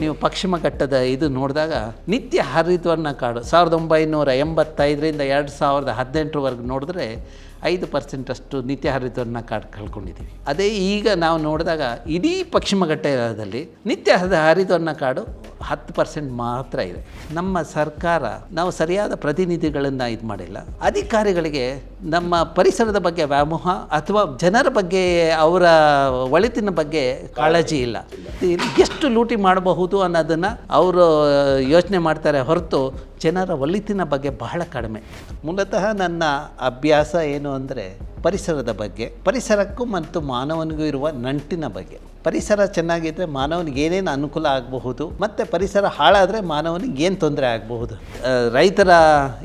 ನೀವು ಪಶ್ಚಿಮ ಘಟ್ಟದ ಇದು ನೋಡಿದಾಗ ನಿತ್ಯ ಹರಿದ್ವರ್ಣ ಕಾಡು 1985ರಿಂದ 2018ರವರೆಗೆ ನೋಡಿದ್ರೆ 5% ಅಷ್ಟು ನಿತ್ಯ ಹರಿದ್ವರ್ಣ ಕಾಡು ಕಳ್ಕೊಂಡಿದ್ದೀವಿ. ಅದೇ ಈಗ ನಾವು ನೋಡಿದಾಗ ಇಡೀ ಪಶ್ಚಿಮ ಘಟ್ಟದಲ್ಲಿ ನಿತ್ಯ ಹರಿದ್ವರ್ಣ ಕಾಡು 10% ಮಾತ್ರ ಇದೆ. ನಮ್ಮ ಸರ್ಕಾರ ನಾವು ಸರಿಯಾದ ಪ್ರತಿನಿಧಿಗಳನ್ನು ಇದು ಮಾಡಿಲ್ಲ. ಅಧಿಕಾರಿಗಳಿಗೆ ನಮ್ಮ ಪರಿಸರದ ಬಗ್ಗೆ ವ್ಯಾಮೋಹ ಅಥವಾ ಜನರ ಬಗ್ಗೆ ಅವರ ಒಳಿತಿನ ಬಗ್ಗೆ ಕಾಳಜಿ ಇಲ್ಲ. ಎಷ್ಟು ಲೂಟಿ ಮಾಡಬಹುದು ಅನ್ನೋದನ್ನು ಅವರು ಯೋಚನೆ ಮಾಡ್ತಾರೆ ಹೊರತು ಜನರ ಒಳಿತಿನ ಬಗ್ಗೆ ಬಹಳ ಕಡಿಮೆ. ಮೂಲತಃ ನನ್ನ ಅಭ್ಯಾಸ ಏನು ಅಂದರೆ ಪರಿಸರದ ಬಗ್ಗೆ, ಪರಿಸರಕ್ಕೂ ಮತ್ತು ಮಾನವನಿಗೂ ಇರುವ ನಂಟಿನ ಬಗ್ಗೆ. ಪರಿಸರ ಚೆನ್ನಾಗಿದ್ದರೆ ಮಾನವನಿಗೆ ಏನೇನು ಅನುಕೂಲ ಆಗಬಹುದು ಮತ್ತು ಪರಿಸರ ಹಾಳಾದರೆ ಮಾನವನಿಗೆ ಏನು ತೊಂದರೆ ಆಗಬಹುದು. ರೈತರ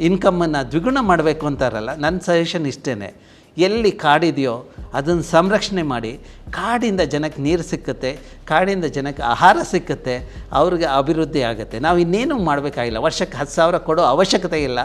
ಇನ್ಕಮನ್ನು ದ್ವಿಗುಣ ಮಾಡಬೇಕು ಅಂತಾರಲ್ಲ, ನನ್ನ ಸಜೆಷನ್ ಇಷ್ಟೇ. ಎಲ್ಲಿ ಕಾಡಿದೆಯೋ ಅದನ್ನು ಸಂರಕ್ಷಣೆ ಮಾಡಿ, ಕಾಡಿಂದ ಜನಕ್ಕೆ ನೀರು ಸಿಕ್ಕುತ್ತೆ, ಕಾಡಿಂದ ಜನಕ್ಕೆ ಆಹಾರ ಸಿಕ್ಕುತ್ತೆ, ಅವ್ರಿಗೆ ಅಭಿವೃದ್ಧಿ ಆಗುತ್ತೆ. ನಾವು ಇನ್ನೇನು ಮಾಡಬೇಕಾಗಿಲ್ಲ, ವರ್ಷಕ್ಕೆ 10,000 ಕೊಡೋ ಅವಶ್ಯಕತೆ ಇಲ್ಲ.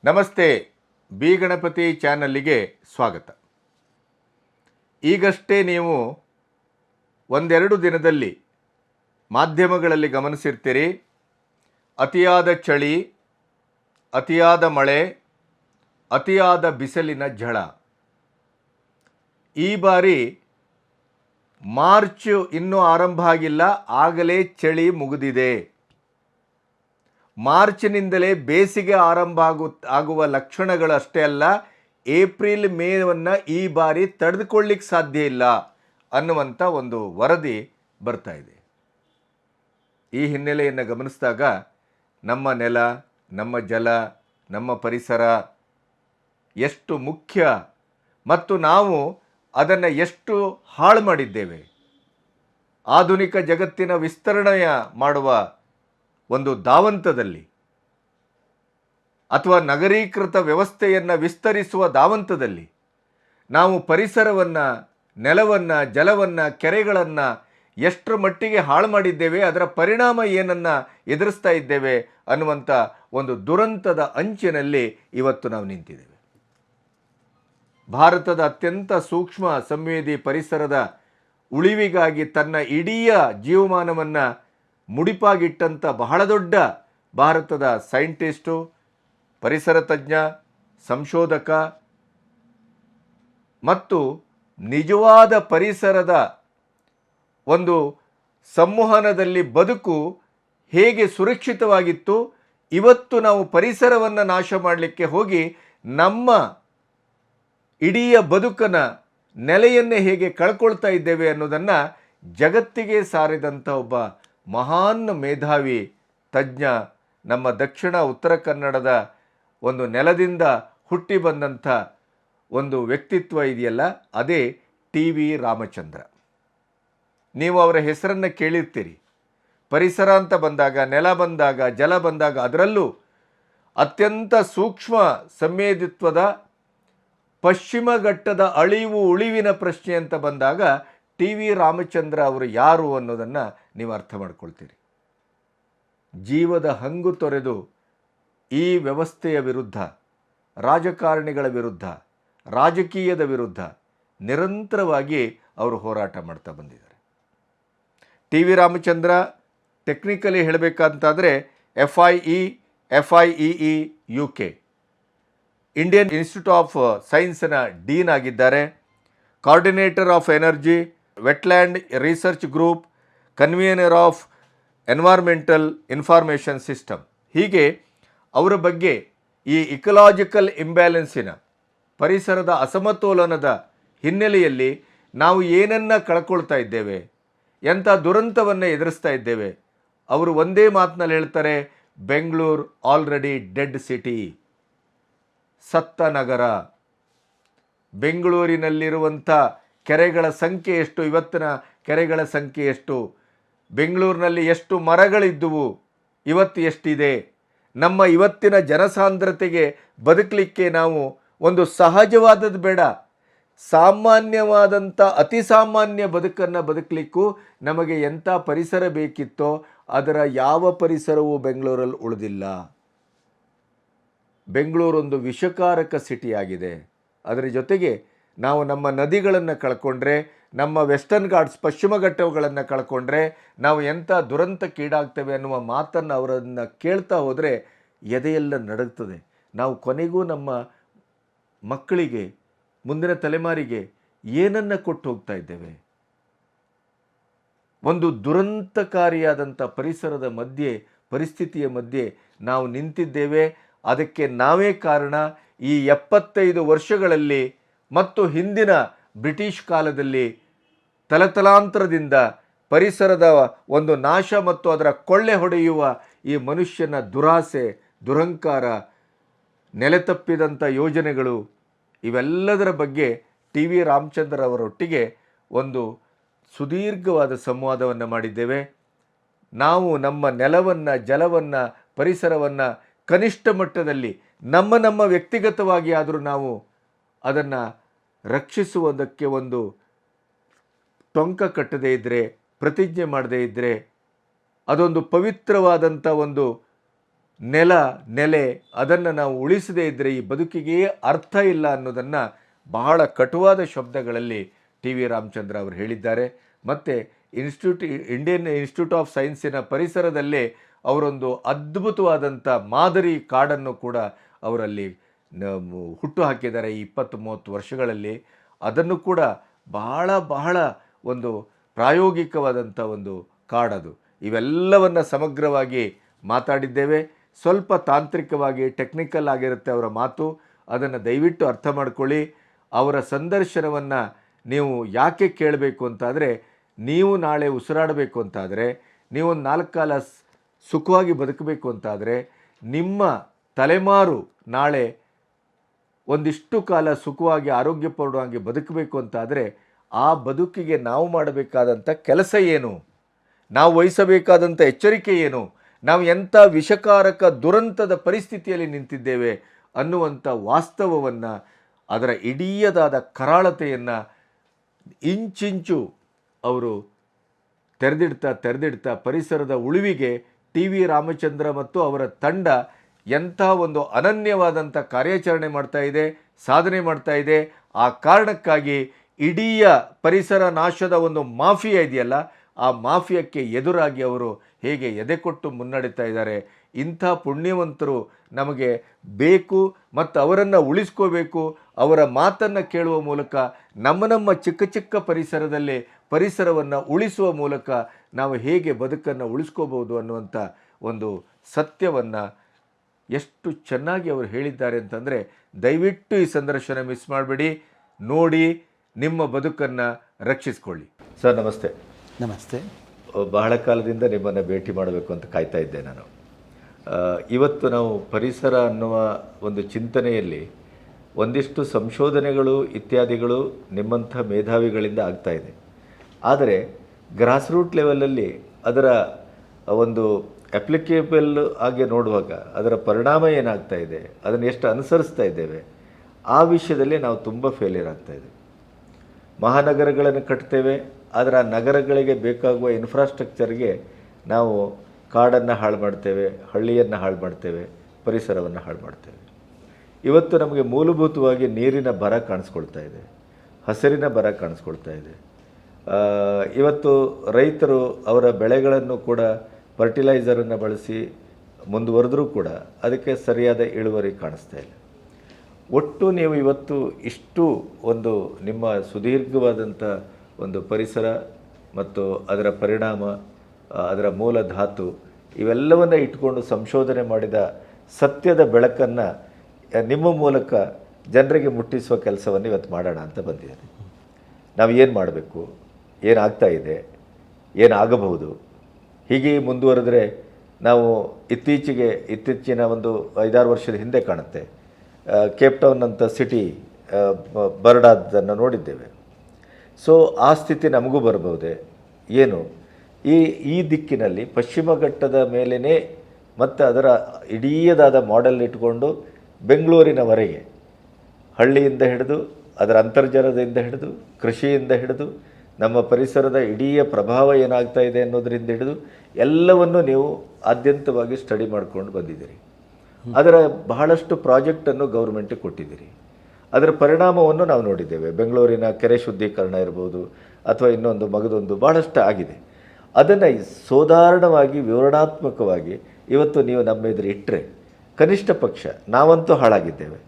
ನಮಸ್ತೆ, ಬಿ ಗಣಪತಿ ಚಾನಲ್ಲಿಗೆ ಸ್ವಾಗತ. ಈಗಷ್ಟೇ ನೀವು ಒಂದೆರಡು ದಿನದಲ್ಲಿ ಮಾಧ್ಯಮಗಳಲ್ಲಿ ಗಮನಿಸಿರ್ತೀರಿ, ಅತಿಯಾದ ಚಳಿ, ಅತಿಯಾದ ಮಳೆ, ಅತಿಯಾದ ಬಿಸಿಲಿನ ಝಳ. ಈ ಬಾರಿ ಮಾರ್ಚ್ ಇನ್ನೂ ಆರಂಭ ಆಗಿಲ್ಲ, ಆಗಲೇ ಚಳಿ ಮುಗಿದಿದೆ. ಮಾರ್ಚ್ನಿಂದಲೇ ಬೇಸಿಗೆ ಆರಂಭ ಆಗುವ ಲಕ್ಷಣಗಳಷ್ಟೇ ಅಲ್ಲ, ಏಪ್ರಿಲ್ ಮೇವನ್ನು ಈ ಬಾರಿ ತಡೆದುಕೊಳ್ಳಿಕ್ಕೆ ಸಾಧ್ಯ ಇಲ್ಲ ಅನ್ನುವಂಥ ಒಂದು ವರದಿ ಬರ್ತಾ ಇದೆ. ಈ ಹಿನ್ನೆಲೆಯನ್ನು ಗಮನಿಸಿದಾಗ ನಮ್ಮ ನೆಲ, ನಮ್ಮ ಜಲ, ನಮ್ಮ ಪರಿಸರ ಎಷ್ಟು ಮುಖ್ಯ ಮತ್ತು ನಾವು ಅದನ್ನು ಎಷ್ಟು ಹಾಳು ಮಾಡಿದ್ದೇವೆ. ಆಧುನಿಕ ಜಗತ್ತಿನ ವಿಸ್ತರಣೆಯ ಮಾಡುವ ಒಂದು ಧಾವಂತದಲ್ಲಿ ಅಥವಾ ನಗರೀಕೃತ ವ್ಯವಸ್ಥೆಯನ್ನು ವಿಸ್ತರಿಸುವ ಧಾವಂತದಲ್ಲಿ ನಾವು ಪರಿಸರವನ್ನು, ನೆಲವನ್ನು, ಜಲವನ್ನು, ಕೆರೆಗಳನ್ನು ಎಷ್ಟರ ಮಟ್ಟಿಗೆ ಹಾಳು ಮಾಡಿದ್ದೇವೆ, ಅದರ ಪರಿಣಾಮ ಏನನ್ನು ಎದುರಿಸ್ತಾ ಇದ್ದೇವೆ ಅನ್ನುವಂಥ ಒಂದು ದುರಂತದ ಅಂಚಿನಲ್ಲಿ ಇವತ್ತು ನಾವು ನಿಂತಿದ್ದೇವೆ. ಭಾರತದ ಅತ್ಯಂತ ಸೂಕ್ಷ್ಮ ಸಂವೇದಿ ಪರಿಸರದ ಉಳಿವಿಗಾಗಿ ತನ್ನ ಇಡೀ ಜೀವಮಾನವನ್ನು ಮುಡಿಪಾಗಿಟ್ಟಂಥ ಬಹಳ ದೊಡ್ಡ ಭಾರತದ ಸೈಂಟಿಸ್ಟು, ಪರಿಸರ ತಜ್ಞ, ಸಂಶೋಧಕ ಮತ್ತು ನಿಜವಾದ ಪರಿಸರದ ಒಂದು ಸಂವಹನದಲ್ಲಿ ಬದುಕು ಹೇಗೆ ಸುರಕ್ಷಿತವಾಗಿತ್ತು, ಇವತ್ತು ನಾವು ಪರಿಸರವನ್ನು ನಾಶ ಮಾಡಲಿಕ್ಕೆ ಹೋಗಿ ನಮ್ಮ ಇಡೀ ಬದುಕನ ನೆಲೆಯನ್ನೇ ಹೇಗೆ ಕಳ್ಕೊಳ್ತಾ ಇದ್ದೇವೆ ಅನ್ನೋದನ್ನು ಜಗತ್ತಿಗೆ ಸಾರಿದಂಥ ಒಬ್ಬ ಮಹಾನ್ ಮೇಧಾವಿ ತಜ್ಞ, ನಮ್ಮ ದಕ್ಷಿಣ ಉತ್ತರ ಕನ್ನಡದ ಒಂದು ನೆಲದಿಂದ ಹುಟ್ಟಿ ಬಂದಂಥ ಒಂದು ವ್ಯಕ್ತಿತ್ವ ಇದೆಯಲ್ಲ, ಅದೇ ಟಿ ವಿ ರಾಮಚಂದ್ರ. ನೀವು ಅವರ ಹೆಸರನ್ನು ಕೇಳಿರ್ತೀರಿ. ಪರಿಸರ ಅಂತ ಬಂದಾಗ, ನೆಲ ಬಂದಾಗ, ಜಲ ಬಂದಾಗ, ಅದರಲ್ಲೂ ಅತ್ಯಂತ ಸೂಕ್ಷ್ಮ ಸಂವೇದಿತ್ವದ ಪಶ್ಚಿಮ ಘಟ್ಟದ ಅಳಿವು ಉಳಿವಿನ ಪ್ರಶ್ನೆ ಅಂತ ಬಂದಾಗ ಟಿ ವಿ ರಾಮಚಂದ್ರ ಅವರು ಯಾರು ಅನ್ನೋದನ್ನು ನೀವು ಅರ್ಥ ಮಾಡ್ಕೊಳ್ತೀರಿ. ಜೀವದ ಹಂಗು ತೊರೆದು ಈ ವ್ಯವಸ್ಥೆಯ ವಿರುದ್ಧ, ರಾಜಕಾರಣಿಗಳ ವಿರುದ್ಧ, ರಾಜಕೀಯದ ವಿರುದ್ಧ ನಿರಂತರವಾಗಿ ಅವರು ಹೋರಾಟ ಮಾಡ್ತಾ ಬಂದಿದ್ದಾರೆ. ಟಿ ವಿ ರಾಮಚಂದ್ರ ಟೆಕ್ನಿಕಲಿ ಹೇಳಬೇಕಂತಾದರೆ FIEE UK Indian institute of ಸೈನ್ಸ್ನ ಡೀನ್ ಆಗಿದ್ದಾರೆ. Coordinator of energy, wetland research group, convener of environmental information system. ಹೀಗೆ ಅವರ ಬಗ್ಗೆ ಈ ಇಕಲಾಜಿಕಲ್ ಇಂಬ್ಯಾಲೆನ್ಸಿನ, ಪರಿಸರದ ಅಸಮತೋಲನದ ಹಿನ್ನೆಲೆಯಲ್ಲಿ ನಾವು ಏನನ್ನು ಕಳ್ಕೊಳ್ತಾ ಇದ್ದೇವೆ, ಎಂಥ ದುರಂತವನ್ನು ಎದುರಿಸ್ತಾ ಇದ್ದೇವೆ. ಅವರು ಒಂದೇ ಮಾತಿನಲ್ಲಿ ಹೇಳ್ತಾರೆ, ಬೆಂಗಳೂರು ಆಲ್ರೆಡಿ ಡೆಡ್ ಸಿಟಿ, ಸತ್ತ ನಗರ. ಬೆಂಗಳೂರಿನಲ್ಲಿರುವಂಥ ಕೆರೆಗಳ ಸಂಖ್ಯೆ ಎಷ್ಟು, ಇವತ್ತಿನ ಕೆರೆಗಳ ಸಂಖ್ಯೆ ಎಷ್ಟು, ಬೆಂಗಳೂರಿನಲ್ಲಿ ಎಷ್ಟು ಮರಗಳಿದ್ದುವು, ಇವತ್ತು ಎಷ್ಟಿದೆ. ನಮ್ಮ ಇವತ್ತಿನ ಜನಸಾಂದ್ರತೆಗೆ ಬದುಕಲಿಕ್ಕೆ ನಾವು ಒಂದು ಸಹಜವಾದದ್ದು ಬೇಡ, ಸಾಮಾನ್ಯವಾದಂಥ ಅತಿ ಸಾಮಾನ್ಯ ಬದುಕನ್ನು ಬದುಕಲಿಕ್ಕೂ ನಮಗೆ ಎಂಥ ಪರಿಸರ ಬೇಕಿತ್ತೋ ಅದರ ಯಾವ ಪರಿಸರವೂ ಬೆಂಗಳೂರಲ್ಲಿ ಉಳಿದಿಲ್ಲ. ಬೆಂಗಳೂರೊಂದು ವಿಷಕಾರಕ ಸಿಟಿಯಾಗಿದೆ. ಅದರ ಜೊತೆಗೆ ನಾವು ನಮ್ಮ ನದಿಗಳನ್ನು ಕಳ್ಕೊಂಡ್ರೆ, ನಮ್ಮ ವೆಸ್ಟರ್ನ್ ಘಾಟ್ಸ್ ಪಶ್ಚಿಮ ಘಟ್ಟಗಳನ್ನು ಕಳ್ಕೊಂಡ್ರೆ ನಾವು ಎಂಥ ದುರಂತಕ್ಕೀಡಾಗ್ತೇವೆ ಅನ್ನುವ ಮಾತನ್ನು ಅವರನ್ನು ಕೇಳ್ತಾ ಹೋದರೆ ಎದೆಯೆಲ್ಲ ನಡುಗ್ತದೆ. ನಾವು ಕೊನೆಗೂ ನಮ್ಮ ಮಕ್ಕಳಿಗೆ, ಮುಂದಿನ ತಲೆಮಾರಿಗೆ ಏನನ್ನು ಕೊಟ್ಟು ಹೋಗ್ತಾ ಇದ್ದೇವೆ? ಒಂದು ದುರಂತಕಾರಿಯಾದಂಥ ಪರಿಸರದ ಮಧ್ಯೆ, ಪರಿಸ್ಥಿತಿಯ ಮಧ್ಯೆ ನಾವು ನಿಂತಿದ್ದೇವೆ. ಅದಕ್ಕೆ ನಾವೇ ಕಾರಣ. ಈ 75 ವರ್ಷಗಳಲ್ಲಿ ಮತ್ತು ಹಿಂದಿನ ಬ್ರಿಟಿಷ್ ಕಾಲದಲ್ಲಿ ತಲತಲಾಂತರದಿಂದ ಪರಿಸರದ ಒಂದು ನಾಶ ಮತ್ತು ಅದರ ಕೊಳ್ಳೆ ಹೊಡೆಯುವ ಈ ಮನುಷ್ಯನ ದುರಾಸೆ, ದುರಂಕಾರ, ನೆಲೆತಪ್ಪಿದಂಥ ಯೋಜನೆಗಳು, ಇವೆಲ್ಲದರ ಬಗ್ಗೆ ಟಿ ವಿ ರಾಮಚಂದ್ರ ಅವರೊಟ್ಟಿಗೆ ಒಂದು ಸುದೀರ್ಘವಾದ ಸಂವಾದವನ್ನು ಮಾಡಿದ್ದೇವೆ. ನಾವು ನಮ್ಮ ನೆಲವನ್ನು, ಜಲವನ್ನು, ಪರಿಸರವನ್ನು ಕನಿಷ್ಠ ಮಟ್ಟದಲ್ಲಿ ನಮ್ಮ ವ್ಯಕ್ತಿಗತವಾಗಿ ಆದರೂ ನಾವು ಅದನ್ನು ರಕ್ಷಿಸುವುದಕ್ಕೆ ಒಂದು ಟೊಂಕ ಕಟ್ಟದೇ ಇದ್ದರೆ, ಪ್ರತಿಜ್ಞೆ ಮಾಡದೇ ಇದ್ದರೆ, ಅದೊಂದು ಪವಿತ್ರವಾದಂಥ ಒಂದು ನೆಲೆ, ಅದನ್ನು ನಾವು ಉಳಿಸದೇ ಇದ್ದರೆ ಈ ಬದುಕಿಗೆ ಅರ್ಥ ಇಲ್ಲ ಅನ್ನೋದನ್ನು ಬಹಳ ಕಟುವಾದ ಶಬ್ದಗಳಲ್ಲಿ ಟಿ ವಿ ರಾಮಚಂದ್ರ ಅವರು ಹೇಳಿದ್ದಾರೆ. ಮತ್ತು ಇಂಡಿಯನ್ ಇನ್ಸ್ಟಿಟ್ಯೂಟ್ ಆಫ್ ಸೈನ್ಸಿನ ಪರಿಸರದಲ್ಲೇ ಅವರೊಂದು ಅದ್ಭುತವಾದಂಥ ಮಾದರಿ ಕಾಡನ್ನು ಕೂಡ ಅವರಲ್ಲಿ ಹುಟ್ಟು ಹಾಕಿದ್ದಾರೆ ಈ 20-30 ವರ್ಷಗಳಲ್ಲಿ. ಅದನ್ನು ಕೂಡ ಬಹಳ ಒಂದು ಪ್ರಾಯೋಗಿಕವಾದಂಥ ಒಂದು ಕಾಡದು. ಇವೆಲ್ಲವನ್ನು ಸಮಗ್ರವಾಗಿ ಮಾತಾಡಿದ್ದೇವೆ. ಸ್ವಲ್ಪ ತಾಂತ್ರಿಕವಾಗಿ ಟೆಕ್ನಿಕಲ್ ಆಗಿರುತ್ತೆ ಅವರ ಮಾತು, ಅದನ್ನು ದಯವಿಟ್ಟು ಅರ್ಥ ಮಾಡ್ಕೊಳ್ಳಿ. ಅವರ ಸಂದರ್ಶನವನ್ನು ನೀವು ಯಾಕೆ ಕೇಳಬೇಕು ಅಂತಾದರೆ, ನೀವು ನಾಳೆ ಉಸಿರಾಡಬೇಕು ಅಂತಾದರೆ, ನೀವೊಂದು 4 ಕಾಲ ಸುಖವಾಗಿ ಬದುಕಬೇಕು ಅಂತಾದರೆ, ನಿಮ್ಮ ತಲೆಮಾರು ನಾಳೆ ಒಂದಿಷ್ಟು ಕಾಲ ಸುಖವಾಗಿ ಆರೋಗ್ಯಪೂರ್ಣವಾಗಿ ಬದುಕಬೇಕು ಅಂತಾದರೆ, ಆ ಬದುಕಿಗೆ ನಾವು ಮಾಡಬೇಕಾದಂಥ ಕೆಲಸ ಏನು, ನಾವು ವಹಿಸಬೇಕಾದಂಥ ಎಚ್ಚರಿಕೆ ಏನು, ನಾವು ಎಂಥ ವಿಷಕಾರಕ ದುರಂತದ ಪರಿಸ್ಥಿತಿಯಲ್ಲಿ ನಿಂತಿದ್ದೇವೆ ಅನ್ನುವಂಥ ವಾಸ್ತವವನ್ನು, ಅದರ ಇಡೀಯದಾದ ಕರಾಳತೆಯನ್ನು ಇಂಚಿಂಚು ಅವರು ತೆರೆದಿಡ್ತಾ ಪರಿಸರದ ಉಳಿವಿಗೆ ಟಿ ವಿ ರಾಮಚಂದ್ರ ಮತ್ತು ಅವರ ತಂಡ ಎಂಥ ಒಂದು ಅನನ್ಯವಾದಂಥ ಕಾರ್ಯಾಚರಣೆ ಮಾಡ್ತಾ ಇದೆ, ಸಾಧನೆ ಮಾಡ್ತಾ ಇದೆ. ಆ ಕಾರಣಕ್ಕಾಗಿ ಇಡೀ ಪರಿಸರ ನಾಶದ ಒಂದು ಮಾಫಿಯಾ ಇದೆಯಲ್ಲ, ಆ ಮಾಫಿಯಾಕ್ಕೆ ಎದುರಾಗಿ ಅವರು ಹೇಗೆ ಎದೆಕೊಟ್ಟು ಮುನ್ನಡೆತಾ ಇದ್ದಾರೆ. ಇಂಥ ಪುಣ್ಯವಂತರು ನಮಗೆ ಬೇಕು ಮತ್ತು ಅವರನ್ನು ಉಳಿಸ್ಕೋಬೇಕು. ಅವರ ಮಾತನ್ನು ಕೇಳುವ ಮೂಲಕ ನಮ್ಮ ಚಿಕ್ಕ ಪರಿಸರದಲ್ಲಿ ಪರಿಸರವನ್ನು ಉಳಿಸುವ ಮೂಲಕ ನಾವು ಹೇಗೆ ಬದುಕನ್ನು ಉಳಿಸ್ಕೋಬೋದು ಅನ್ನುವಂಥ ಒಂದು ಸತ್ಯವನ್ನು ಎಷ್ಟು ಚೆನ್ನಾಗಿ ಅವರು ಹೇಳಿದ್ದಾರೆ ಅಂತಂದರೆ, ದಯವಿಟ್ಟು ಈ ಸಂದರ್ಶನ ಮಿಸ್ ಮಾಡಬೇಡಿ, ನೋಡಿ, ನಿಮ್ಮ ಬದುಕನ್ನು ರಕ್ಷಿಸ್ಕೊಳ್ಳಿ. ಸರ್ ನಮಸ್ತೆ. ನಮಸ್ತೆ. ಬಹಳ ಕಾಲದಿಂದ ನಿಮ್ಮನ್ನು ಭೇಟಿ ಮಾಡಬೇಕು ಅಂತ ಕಾಯ್ತಾ ಇದ್ದೆ ನಾನು. ಇವತ್ತು ನಾವು ಪರಿಸರ ಅನ್ನುವ ಒಂದು ಚಿಂತನೆಯಲ್ಲಿ ಒಂದಿಷ್ಟು ಸಂಶೋಧನೆಗಳು ಇತ್ಯಾದಿಗಳು ನಿಮ್ಮಂಥ ಮೇಧಾವಿಗಳಿಂದ ಆಗ್ತಾ ಇದೆ. ಆದರೆ ಗ್ರಾಸ್ ರೂಟ್ ಲೆವೆಲಲ್ಲಿ ಅದರ ಒಂದು ಅಪ್ಲಿಕೇಬಲ್ ಆಗಿ ನೋಡುವಾಗ ಅದರ ಪರಿಣಾಮ ಏನಾಗ್ತಾ ಇದೆ, ಅದನ್ನು ಎಷ್ಟು ಅನುಸರಿಸ್ತಾ ಇದ್ದೇವೆ, ಆ ವಿಷಯದಲ್ಲಿ ನಾವು ತುಂಬ ಫೇಲಿಯರ್ ಆಗ್ತಾ ಇದ್ದೇವೆ. ಮಹಾನಗರಗಳನ್ನು ಕಟ್ತೇವೆ, ಆದರೆ ಆ ನಗರಗಳಿಗೆ ಬೇಕಾಗುವ ಇನ್ಫ್ರಾಸ್ಟ್ರಕ್ಚರ್ಗೆ ನಾವು ಕಾಡನ್ನು ಹಾಳು ಮಾಡ್ತೇವೆ, ಹಳ್ಳಿಯನ್ನು ಹಾಳು ಮಾಡ್ತೇವೆ, ಪರಿಸರವನ್ನು ಹಾಳು ಮಾಡ್ತೇವೆ. ಇವತ್ತು ನಮಗೆ ಮೂಲಭೂತವಾಗಿ ನೀರಿನ ಬರ ಕಾಣಿಸ್ಕೊಳ್ತಾ ಇದೆ, ಹಸಿರಿನ ಬರ ಕಾಣಿಸ್ಕೊಳ್ತಾ ಇದೆ. ಇವತ್ತು ರೈತರು ಅವರ ಬೆಳೆಗಳನ್ನು ಕೂಡ ಫರ್ಟಿಲೈಸರನ್ನು ಬಳಸಿ ಮುಂದುವರೆದ್ರೂ ಕೂಡ ಅದಕ್ಕೆ ಸರಿಯಾದ ಇಳುವರಿ ಕಾಣಿಸ್ತಾ ಇಲ್ಲ. ಒಟ್ಟು ನೀವು ಇವತ್ತು ಇಷ್ಟು ಒಂದು ನಿಮ್ಮ ಸುದೀರ್ಘವಾದಂಥ ಒಂದು ಪರಿಸರ ಮತ್ತು ಅದರ ಪರಿಣಾಮ, ಅದರ ಮೂಲ ಧಾತು ಇವೆಲ್ಲವನ್ನು ಇಟ್ಕೊಂಡು ಸಂಶೋಧನೆ ಮಾಡಿದ ಸತ್ಯದ ಬೆಳಕನ್ನು ನಿಮ್ಮ ಮೂಲಕ ಜನರಿಗೆ ಮುಟ್ಟಿಸುವ ಕೆಲಸವನ್ನು ಇವತ್ತು ಮಾಡೋಣ ಅಂತ ಬಂದಿದ್ದೇನೆ. ನಾವು ಏನು ಮಾಡಬೇಕು, ಏನಾಗ್ತಾ ಇದೆ, ಏನಾಗಬಹುದು, ಹೀಗೆ ಮುಂದುವರೆದರೆ ನಾವು ಇತ್ತೀಚಿನ ಒಂದು 5-6 ವರ್ಷದ ಹಿಂದೆ ಕಾಣುತ್ತೆ ಕೇಪ್ ಟೌನ್ ಅಂತ ಸಿಟಿ ಬರಡಾದನ್ನು ನೋಡಿದ್ದೇವೆ. ಸೊ ಆ ಸ್ಥಿತಿ ನಮಗೂ ಬರಬಹುದೇ ಏನು? ಈ ದಿಕ್ಕಿನಲ್ಲಿ ಪಶ್ಚಿಮ ಘಟ್ಟದ ಮೇಲೇ ಮತ್ತು ಅದರ ಇಡೀದಾದ ಮಾಡೆಲ್ ಇಟ್ಕೊಂಡು ಬೆಂಗಳೂರಿನವರೆಗೆ ಹಳ್ಳಿಯಿಂದ ಹಿಡಿದು ಅದರ ಅಂತರ್ಜಲದಿಂದ ಹಿಡಿದು ಕೃಷಿಯಿಂದ ಹಿಡಿದು ನಮ್ಮ ಪರಿಸರದ ಇಡೀ ಪ್ರಭಾವ ಏನಾಗ್ತಾ ಇದೆ ಅನ್ನೋದರಿಂದ ಹಿಡಿದು ಎಲ್ಲವನ್ನು ನೀವು ಆದ್ಯಂತವಾಗಿ ಸ್ಟಡಿ ಮಾಡ್ಕೊಂಡು ಬಂದಿದ್ದೀರಿ. ಅದರ ಬಹಳಷ್ಟು ಪ್ರಾಜೆಕ್ಟನ್ನು ಗೌರ್ಮೆಂಟಿಗೆ ಕೊಟ್ಟಿದ್ದೀರಿ. ಅದರ ಪರಿಣಾಮವನ್ನು ನಾವು ನೋಡಿದ್ದೇವೆ. ಬೆಂಗಳೂರಿನ ಕೆರೆ ಶುದ್ಧೀಕರಣ ಇರ್ಬೋದು ಅಥವಾ ಇನ್ನೊಂದು ಮಗದೊಂದು ಬಹಳಷ್ಟು ಆಗಿದೆ. ಅದನ್ನು ಸಾಧಾರಣವಾಗಿ ವಿವರಣಾತ್ಮಕವಾಗಿ ಇವತ್ತು ನೀವು ನಮ್ಮ ಎದುರು ಇಟ್ಟರೆ ಕನಿಷ್ಠ ಪಕ್ಷ ನಾವಂತೂ ಹಾಳಾಗಿದ್ದೇವೆ,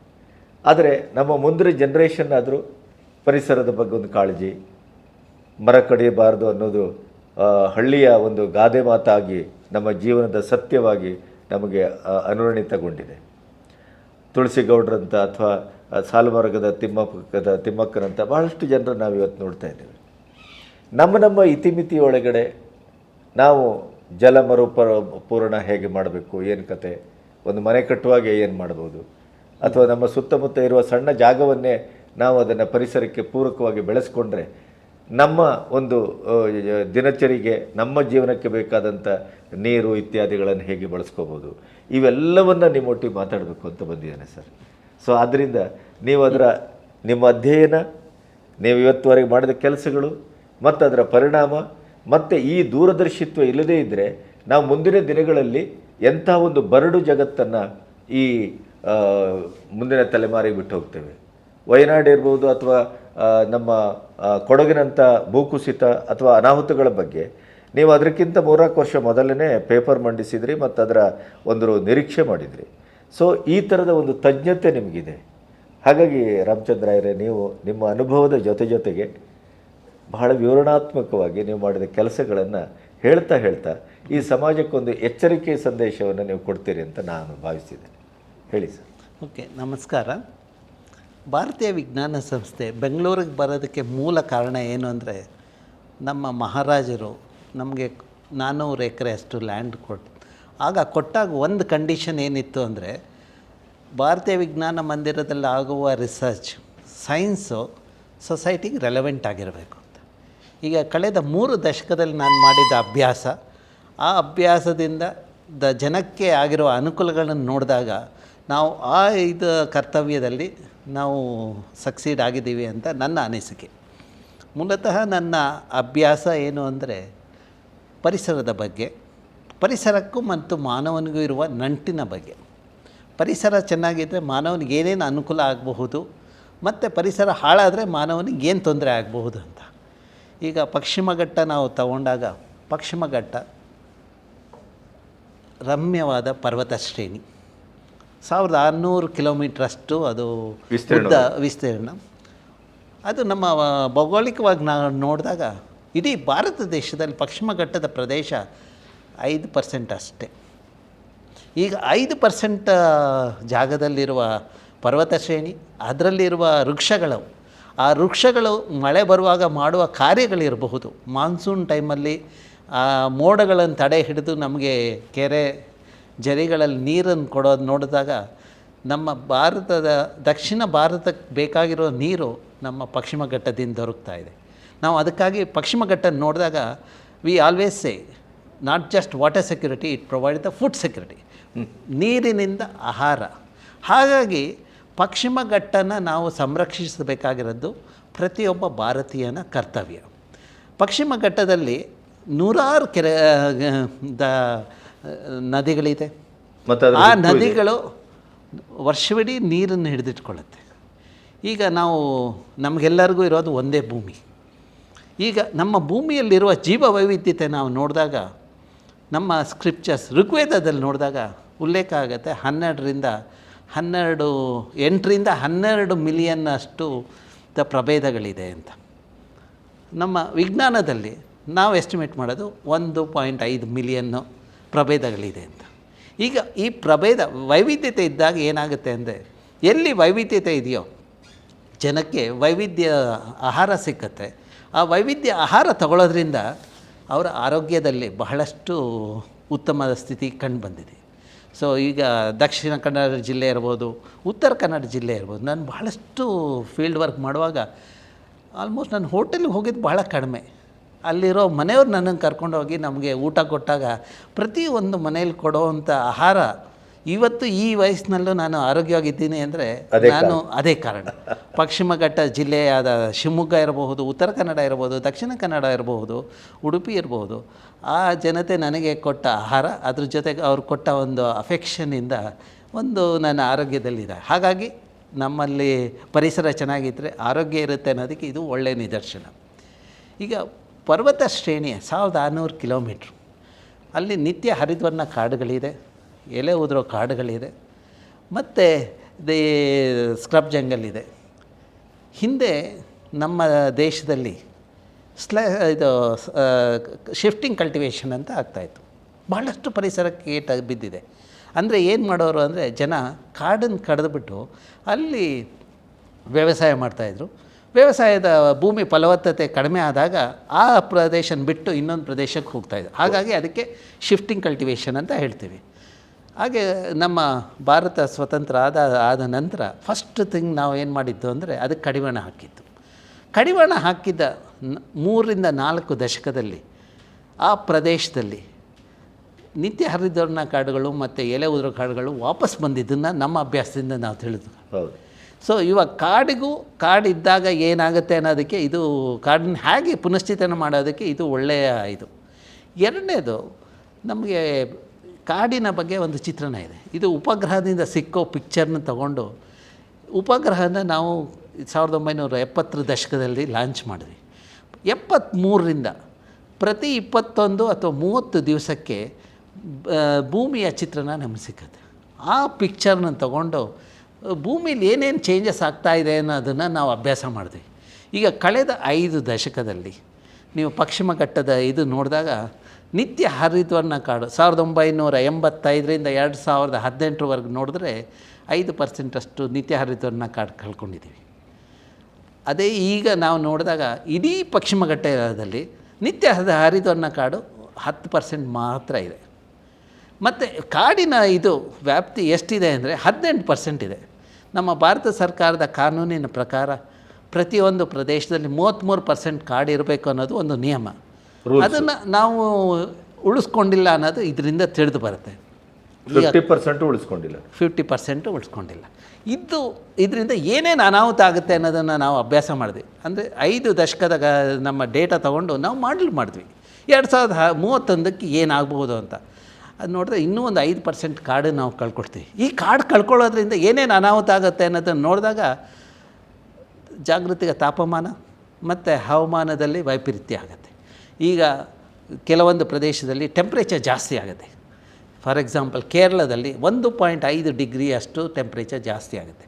ಆದರೆ ನಮ್ಮ ಮುಂದಿನ ಜನ್ರೇಷನ್ ಆದರೂ ಪರಿಸರದ ಬಗ್ಗೆ ಒಂದು ಕಾಳಜಿ, ಮರ ಕಡಿಯಬಾರದು ಅನ್ನೋದು ಹಳ್ಳಿಯ ಒಂದು ಗಾದೆ ಮಾತಾಗಿ ನಮ್ಮ ಜೀವನದ ಸತ್ಯವಾಗಿ ನಮಗೆ ಅನುರಣಿತಗೊಂಡಿದೆ. ತುಳಸಿಗೌಡರಂಥ ಅಥವಾ ಸಾಲುಮರಗದ ತಿಮ್ಮಕ್ಕನಂಥ ಬಹಳಷ್ಟು ಜನರು ನಾವು ಇವತ್ತು ನೋಡ್ತಾ ಇದ್ದೇವೆ. ನಮ್ಮ ಇತಿಮಿತಿಯೊಳಗಡೆ ನಾವು ಜಲ ಪೂರ್ಣ ಹೇಗೆ ಮಾಡಬೇಕು, ಏನು ಕತೆ, ಒಂದು ಮನೆ ಕಟ್ಟುವಾಗ ಏನು ಮಾಡ್ಬೋದು, ಅಥವಾ ನಮ್ಮ ಸುತ್ತಮುತ್ತ ಇರುವ ಸಣ್ಣ ಜಾಗವನ್ನೇ ನಾವು ಅದನ್ನು ಪರಿಸರಕ್ಕೆ ಪೂರಕವಾಗಿ ಬೆಳೆಸ್ಕೊಂಡ್ರೆ ನಮ್ಮ ಒಂದು ದಿನಚರಿಗೆ ನಮ್ಮ ಜೀವನಕ್ಕೆ ಬೇಕಾದಂಥ ನೀರು ಇತ್ಯಾದಿಗಳನ್ನು ಹೇಗೆ ಬಳಸ್ಕೋಬೋದು, ಇವೆಲ್ಲವನ್ನು ನಿಮ್ಮೊಟ್ಟಿಗೆ ಮಾತಾಡಬೇಕು ಅಂತ ಬಂದಿದ್ದೇನೆ ಸರ್. ಸೊ ಆದ್ದರಿಂದ ನೀವು ನಿಮ್ಮ ಅಧ್ಯಯನ, ನೀವು ಇವತ್ತುವರೆಗೆ ಮಾಡಿದ ಕೆಲಸಗಳು ಮತ್ತು ಅದರ ಪರಿಣಾಮ ಮತ್ತು ಈ ದೂರದರ್ಶಿತ್ವ ಇಲ್ಲದೇ ಇದ್ದರೆ ನಾವು ಮುಂದಿನ ದಿನಗಳಲ್ಲಿ ಎಂಥ ಒಂದು ಬರಡು ಜಗತ್ತನ್ನು ಈ ಮುಂದಿನ ತಲೆಮಾರಿಗೆ ಬಿಟ್ಟು ಹೋಗ್ತೇವೆ. ವಯನಾಡು ಇರ್ಬೋದು ಅಥವಾ ನಮ್ಮ ಕೊಡಗಿನಂಥ ಭೂಕುಸಿತ ಅಥವಾ ಅನಾಹುತಗಳ ಬಗ್ಗೆ ನೀವು ಅದಕ್ಕಿಂತ 3-4 ವರ್ಷ ಮೊದಲನೇ ಪೇಪರ್ ಮಂಡಿಸಿದ್ರಿ ಮತ್ತು ಅದರ ಒಂದು ನಿರೀಕ್ಷೆ ಮಾಡಿದ್ರಿ. ಸೊ ಈ ಥರದ ಒಂದು ತಜ್ಞತೆ ನಿಮಗಿದೆ. ಹಾಗಾಗಿ ರಾಮಚಂದ್ರಾಯರೇ, ನೀವು ನಿಮ್ಮ ಅನುಭವದ ಜೊತೆಗೆ ಬಹಳ ವಿವರಣಾತ್ಮಕವಾಗಿ ನೀವು ಮಾಡಿದ ಕೆಲಸಗಳನ್ನು ಹೇಳ್ತಾ ಈ ಸಮಾಜಕ್ಕೊಂದು ಎಚ್ಚರಿಕೆ ಸಂದೇಶವನ್ನು ನೀವು ಕೊಡ್ತೀರಿ ಅಂತ ನಾನು ಭಾವಿಸಿದ್ದೇನೆ. ಹೇಳಿ ಸರ್. ಓಕೆ, ನಮಸ್ಕಾರ. ಭಾರತೀಯ ವಿಜ್ಞಾನ ಸಂಸ್ಥೆ ಬೆಂಗಳೂರಿಗೆ ಬರೋದಕ್ಕೆ ಮೂಲ ಕಾರಣ ಏನು ಅಂದರೆ, ನಮ್ಮ ಮಹಾರಾಜರು ನಮಗೆ 400 ಎಕರೆ ಅಷ್ಟು ಲ್ಯಾಂಡ್ ಕೊಟ್ಟಾಗ ಒಂದು ಕಂಡೀಷನ್ ಏನಿತ್ತು ಅಂದರೆ, ಭಾರತೀಯ ವಿಜ್ಞಾನ ಮಂದಿರದಲ್ಲಿ ಆಗುವ ರಿಸರ್ಚ್ ಸೈನ್ಸು ಸೊಸೈಟಿಗೆ ರೆಲೆವೆಂಟ್ ಆಗಿರಬೇಕು ಅಂತ. ಈಗ ಕಳೆದ 3 ದಶಕದಲ್ಲಿ ನಾನು ಮಾಡಿದ ಅಭ್ಯಾಸ, ಆ ಅಭ್ಯಾಸದಿಂದ ಜನಕ್ಕೆ ಆಗಿರುವ ಅನುಕೂಲಗಳನ್ನು ನೋಡಿದಾಗ ನಾವು ಇದು ಕರ್ತವ್ಯದಲ್ಲಿ ನಾವು ಸಕ್ಸೀಡ್ ಆಗಿದ್ದೀವಿ ಅಂತ ನನ್ನ ಅನಿಸಿಕೆ. ಮೂಲತಃ ನನ್ನ ಅಭ್ಯಾಸ ಏನು ಅಂದರೆ, ಪರಿಸರದ ಬಗ್ಗೆ, ಪರಿಸರಕ್ಕೂ ಮತ್ತು ಮಾನವನಿಗೂ ಇರುವ ನಂಟಿನ ಬಗ್ಗೆ. ಪರಿಸರ ಚೆನ್ನಾಗಿದ್ದರೆ ಮಾನವನಿಗೆ ಏನೇನು ಅನುಕೂಲ ಆಗಬಹುದು ಮತ್ತು ಪರಿಸರ ಹಾಳಾದರೆ ಮಾನವನಿಗೆ ಏನು ತೊಂದರೆ ಆಗಬಹುದು ಅಂತ. ಈಗ ಪಶ್ಚಿಮ ಘಟ್ಟ ನಾವು ತಗೊಂಡಾಗ, ಪಶ್ಚಿಮ ಘಟ್ಟ ರಮ್ಯವಾದ ಪರ್ವತ ಶ್ರೇಣಿ, 1600 ಕಿಲೋಮೀಟ್ರಷ್ಟು ಅದು ವಿಸ್ತೀರ್ಣ. ಅದು ನಮ್ಮ ಭೌಗೋಳಿಕವಾಗಿ ನಾವು ನೋಡಿದಾಗ ಇಡೀ ಭಾರತ ದೇಶದಲ್ಲಿ ಪಶ್ಚಿಮ ಘಟ್ಟದ ಪ್ರದೇಶ 5% ಅಷ್ಟೇ. ಈಗ 5% ಜಾಗದಲ್ಲಿರುವ ಪರ್ವತ ಶ್ರೇಣಿ, ಅದರಲ್ಲಿರುವ ವೃಕ್ಷಗಳು ಆ ವೃಕ್ಷಗಳು ಮಳೆ ಬರುವಾಗ ಮಾಡುವ ಕಾರ್ಯಗಳಿರಬಹುದು. ಮಾನ್ಸೂನ್ ಟೈಮಲ್ಲಿ ಮೋಡಗಳನ್ನು ತಡೆ ಹಿಡಿದು ನಮಗೆ ಕೆರೆ ಜರಿಗಳಲ್ಲಿ ನೀರನ್ನು ಕೊಡೋದು ನೋಡಿದಾಗ ನಮ್ಮ ಭಾರತದ ದಕ್ಷಿಣ ಭಾರತಕ್ಕೆ ಬೇಕಾಗಿರೋ ನೀರು ನಮ್ಮ ಪಶ್ಚಿಮ ಘಟ್ಟದಿಂದ ದೊರಕ್ತಾ ಇದೆ. ನಾವು ಅದಕ್ಕಾಗಿ ಪಶ್ಚಿಮ ಘಟ್ಟ ನೋಡಿದಾಗ we always say not just water security, it provide the food security, ನೀರಿನಿಂದ ಆಹಾರ. ಹಾಗಾಗಿ ಪಶ್ಚಿಮ ಘಟ್ಟನ ನಾವು ಸಂರಕ್ಷಿಸಬೇಕಾಗಿರೋದು ಪ್ರತಿಯೊಬ್ಬ ಭಾರತೀಯನ ಕರ್ತವ್ಯ. ಪಶ್ಚಿಮ ಘಟ್ಟದಲ್ಲಿ ನೂರಾರು ನದಿಗಳಿದೆ. ಆ ನದಿಗಳು ವರ್ಷವಿಡೀ ನೀರನ್ನು ಹಿಡಿದಿಟ್ಕೊಳ್ಳುತ್ತೆ. ಈಗ ನಮಗೆಲ್ಲರಿಗೂ ಇರೋದು ಒಂದೇ ಭೂಮಿ. ಈಗ ನಮ್ಮ ಭೂಮಿಯಲ್ಲಿರುವ ಜೀವ ವೈವಿಧ್ಯತೆ ನಾವು ನೋಡಿದಾಗ ನಮ್ಮ ಸ್ಕ್ರಿಪ್ಚರ್ಸ್ ಋಗ್ವೇದದಲ್ಲಿ ನೋಡಿದಾಗ ಉಲ್ಲೇಖ ಆಗುತ್ತೆ 8ರಿಂದ 12 ಮಿಲಿಯನ್ ಅಷ್ಟು ಪ್ರಭೇದಗಳಿದೆ ಅಂತ. ನಮ್ಮ ವಿಜ್ಞಾನದಲ್ಲಿ ನಾವು ಎಸ್ಟಿಮೇಟ್ ಮಾಡೋದು 1.5 ಮಿಲಿಯನ್ನು ಪ್ರಭೇದಗಳಿದೆ ಅಂತ. ಈಗ ಈ ಪ್ರಭೇದ ವೈವಿಧ್ಯತೆ ಇದ್ದಾಗ ಏನಾಗುತ್ತೆ ಅಂದರೆ, ಎಲ್ಲಿ ವೈವಿಧ್ಯತೆ ಇದೆಯೋ ಜನಕ್ಕೆ ವೈವಿಧ್ಯ ಆಹಾರ ಸಿಕ್ಕತ್ತೆ. ಆ ವೈವಿಧ್ಯ ಆಹಾರ ತಗೊಳ್ಳೋದ್ರಿಂದ ಅವರ ಆರೋಗ್ಯದಲ್ಲಿ ಬಹಳಷ್ಟು ಉತ್ತಮದ ಸ್ಥಿತಿ ಕಂಡು ಬಂದಿದೆ. ಸೊ ಈಗ ದಕ್ಷಿಣ ಕನ್ನಡ ಜಿಲ್ಲೆ ಇರ್ಬೋದು, ಉತ್ತರ ಕನ್ನಡ ಜಿಲ್ಲೆ ಇರ್ಬೋದು. ನಾನು ಬಹಳಷ್ಟು ಫೀಲ್ಡ್ ವರ್ಕ್ ಮಾಡುವಾಗ ಆಲ್ಮೋಸ್ಟ್ ನಾನು ಹೋಟೆಲ್ಗೆ ಹೋಗಿದ್ದು ಬಹಳ ಕಡಿಮೆ. ಅಲ್ಲಿರೋ ಮನೆಯವ್ರು ನನ್ನನ್ನು ಕರ್ಕೊಂಡೋಗಿ ನಮಗೆ ಊಟ ಕೊಟ್ಟಾಗ ಪ್ರತಿಯೊಂದು ಮನೇಲಿ ಕೊಡೋವಂಥ ಆಹಾರ ಇವತ್ತು ಈ ವಯಸ್ಸಿನಲ್ಲೂ ನಾನು ಆರೋಗ್ಯವಾಗಿದ್ದೀನಿ ಅಂದರೆ ಅದೇ ಕಾರಣ. ಪಶ್ಚಿಮ ಘಟ್ಟ ಜಿಲ್ಲೆಯಾದ ಶಿವಮೊಗ್ಗ ಇರಬಹುದು, ಉತ್ತರ ಕನ್ನಡ ಇರ್ಬೋದು, ದಕ್ಷಿಣ ಕನ್ನಡ ಇರಬಹುದು, ಉಡುಪಿ ಇರಬಹುದು, ಆ ಜನತೆ ನನಗೆ ಕೊಟ್ಟ ಆಹಾರ, ಅದ್ರ ಜೊತೆಗೆ ಅವ್ರು ಕೊಟ್ಟ ಒಂದು ಅಫೆಕ್ಷನಿಂದ ನನ್ನ ಆರೋಗ್ಯದಲ್ಲಿದೆ. ಹಾಗಾಗಿ ನಮ್ಮಲ್ಲಿ ಪರಿಸರ ಚೆನ್ನಾಗಿದ್ದರೆ ಆರೋಗ್ಯ ಇರುತ್ತೆ ಅನ್ನೋದಕ್ಕೆ ಇದು ಒಳ್ಳೆಯ ನಿದರ್ಶನ. ಈಗ ಪರ್ವತ ಶ್ರೇಣಿಯ 1600 ಕಿಲೋಮೀಟ್ರು, ಅಲ್ಲಿ ನಿತ್ಯ ಹರಿದ್ವರ್ಣ ಕಾಡುಗಳಿದೆ, ಎಲೆ ಉದುರೋ ಕಾಡುಗಳಿದೆ, ಮತ್ತು ಸ್ಕ್ರಬ್ ಜಂಗಲ್ ಇದೆ. ಹಿಂದೆ ನಮ್ಮ ದೇಶದಲ್ಲಿ ಶಿಫ್ಟಿಂಗ್ ಕಲ್ಟಿವೇಷನ್ ಅಂತ ಆಗ್ತಾಯಿತ್ತು. ಭಾಳಷ್ಟು ಪರಿಸರಕ್ಕೆ ಏಟ ಬಿದ್ದಿದೆ. ಅಂದರೆ ಏನು ಮಾಡೋರು ಅಂದರೆ, ಜನ ಕಾಡನ್ನು ಕಡಿದುಬಿಟ್ಟು ಅಲ್ಲಿ ವ್ಯವಸಾಯ ಮಾಡ್ತಾಯಿದ್ರು. ವ್ಯವಸಾಯದ ಭೂಮಿ ಫಲವತ್ತತೆ ಕಡಿಮೆ ಆದಾಗ ಆ ಪ್ರದೇಶನ ಬಿಟ್ಟು ಇನ್ನೊಂದು ಪ್ರದೇಶಕ್ಕೆ ಹೋಗ್ತಾಯಿದ್ರು. ಹಾಗಾಗಿ ಅದಕ್ಕೆ ಶಿಫ್ಟಿಂಗ್ ಕಲ್ಟಿವೇಷನ್ ಅಂತ ಹೇಳ್ತೀವಿ. ಹಾಗೆ ನಮ್ಮ ಭಾರತ ಸ್ವತಂತ್ರ ಆದ ನಂತರ ಫಸ್ಟ್ ಥಿಂಗ್ ನಾವು ಏನು ಮಾಡಿದ್ದು ಅಂದರೆ, ಅದಕ್ಕೆ ಕಡಿವಾಣ ಹಾಕಿತ್ತು. ಕಡಿವಾಣ ಹಾಕಿದ್ದ 3ರಿಂದ 4 ದಶಕದಲ್ಲಿ ಆ ಪ್ರದೇಶದಲ್ಲಿ ನಿತ್ಯ ಹರಿದ್ವರ್ಣ ಕಾಡುಗಳು ಮತ್ತು ಎಲೆ ಉದುರೋ ಕಾಡುಗಳು ವಾಪಸ್ ಬಂದಿದ್ದನ್ನು ನಮ್ಮ ಅಭ್ಯಾಸದಿಂದ ನಾವು ತಿಳಿದ್ವಿ. ಹೌದು. ಸೊ ಇವಾಗ ಕಾಡಿದ್ದಾಗ ಏನಾಗುತ್ತೆ ಅನ್ನೋದಕ್ಕೆ ಇದು ಕಾಡನ್ನ ಹೇಗೆ ಪುನಶ್ಚೇತನ ಮಾಡೋದಕ್ಕೆ ಇದು ಒಳ್ಳೆಯ ಇದು. ಎರಡನೇದು, ನಮಗೆ ಕಾಡಿನ ಬಗ್ಗೆ ಒಂದು ಚಿತ್ರಣ ಇದೆ. ಇದು ಉಪಗ್ರಹದಿಂದ ಸಿಕ್ಕೋ ಪಿಕ್ಚರ್ನ ತಗೊಂಡು, ಉಪಗ್ರಹನ ನಾವು 1970 ದಶಕದಲ್ಲಿ ಲಾಂಚ್ ಮಾಡಿದ್ವಿ. 73ರಿಂದ ಪ್ರತಿ 21 ಅಥವಾ 30 ದಿವಸಕ್ಕೆ ಭೂಮಿಯ ಚಿತ್ರಣ ನಮಗೆ ಸಿಕ್ಕತ್ತೆ. ಆ ಪಿಕ್ಚರ್ನ ತಗೊಂಡು ಭೂಮಿಲಿ ಏನೇನು ಚೇಂಜಸ್ ಆಗ್ತಾಯಿದೆ ಅನ್ನೋದನ್ನು ನಾವು ಅಭ್ಯಾಸ ಮಾಡಿದ್ವಿ. ಈಗ ಕಳೆದ 5 ದಶಕದಲ್ಲಿ ನೀವು ಪಶ್ಚಿಮ ಘಟ್ಟದ ಇದು ನೋಡಿದಾಗ ನಿತ್ಯ ಹರಿದ್ವರ್ಣ ಕಾಡು 1985ರಿಂದ 2018ವರೆಗೆ ನೋಡಿದ್ರೆ 5% ಅಷ್ಟು ನಿತ್ಯ ಹರಿದ್ವರ್ಣ ಕಾಡು ಕಳ್ಕೊಂಡಿದ್ದೀವಿ. ಅದೇ ಈಗ ನಾವು ನೋಡಿದಾಗ ಇಡೀ ಪಶ್ಚಿಮ ಘಟ್ಟದಲ್ಲಿ ನಿತ್ಯ ಹರಿದ್ವರ್ಣ ಕಾಡು 10% ಮಾತ್ರ ಇದೆ. ಮತ್ತು ಕಾಡಿನ ಇದು ವ್ಯಾಪ್ತಿ ಎಷ್ಟಿದೆ ಅಂದರೆ 18% ಇದೆ. ನಮ್ಮ ಭಾರತ ಸರ್ಕಾರದ ಕಾನೂನಿನ ಪ್ರಕಾರ ಪ್ರತಿಯೊಂದು ಪ್ರದೇಶದಲ್ಲಿ 33% ಕಾಡು ಇರಬೇಕು ಅನ್ನೋದು ಒಂದು ನಿಯಮ. ಅದನ್ನು ನಾವು ಉಳಿಸ್ಕೊಂಡಿಲ್ಲ ಅನ್ನೋದು ಇದರಿಂದ ತಿಳಿದು ಬರುತ್ತೆ. 50% ಉಳಿಸ್ಕೊಂಡಿಲ್ಲ. 50% ಉಳಿಸ್ಕೊಂಡಿಲ್ಲ. ಇದರಿಂದ ಏನೇನು ಅನಾಹುತ ಆಗುತ್ತೆ ಅನ್ನೋದನ್ನು ನಾವು ಅಭ್ಯಾಸ ಮಾಡಿದ್ವಿ. ಅಂದರೆ 5 ದಶಕದ ನಮ್ಮ ಡೇಟಾ ತೊಗೊಂಡು ನಾವು ಮಾಡಿದ್ವಿ 2031ಕ್ಕೆ ಏನಾಗಬಹುದು ಅಂತ. ಅದು ನೋಡಿದ್ರೆ ಇನ್ನೂ ಒಂದು 5% ಕಾಡು ನಾವು ಕಳ್ಕೊಳ್ತೀವಿ. ಈ ಕಾಡು ಕಳ್ಕೊಳ್ಳೋದ್ರಿಂದ ಏನೇನು ಅನಾಹುತ ಆಗುತ್ತೆ ಅನ್ನೋದನ್ನು ನೋಡಿದಾಗ ಜಾಗೃತಿಕ ತಾಪಮಾನ ಮತ್ತು ಹವಾಮಾನದಲ್ಲಿ ವೈಪರೀತ್ಯ ಆಗುತ್ತೆ. ಈಗ ಕೆಲವೊಂದು ಪ್ರದೇಶದಲ್ಲಿ ಟೆಂಪ್ರೇಚರ್ ಜಾಸ್ತಿ ಆಗುತ್ತೆ. ಫಾರ್ ಎಕ್ಸಾಂಪಲ್ ಕೇರಳದಲ್ಲಿ 1.5 ಡಿಗ್ರಿ ಅಷ್ಟು ಟೆಂಪ್ರೇಚರ್ ಜಾಸ್ತಿ ಆಗುತ್ತೆ.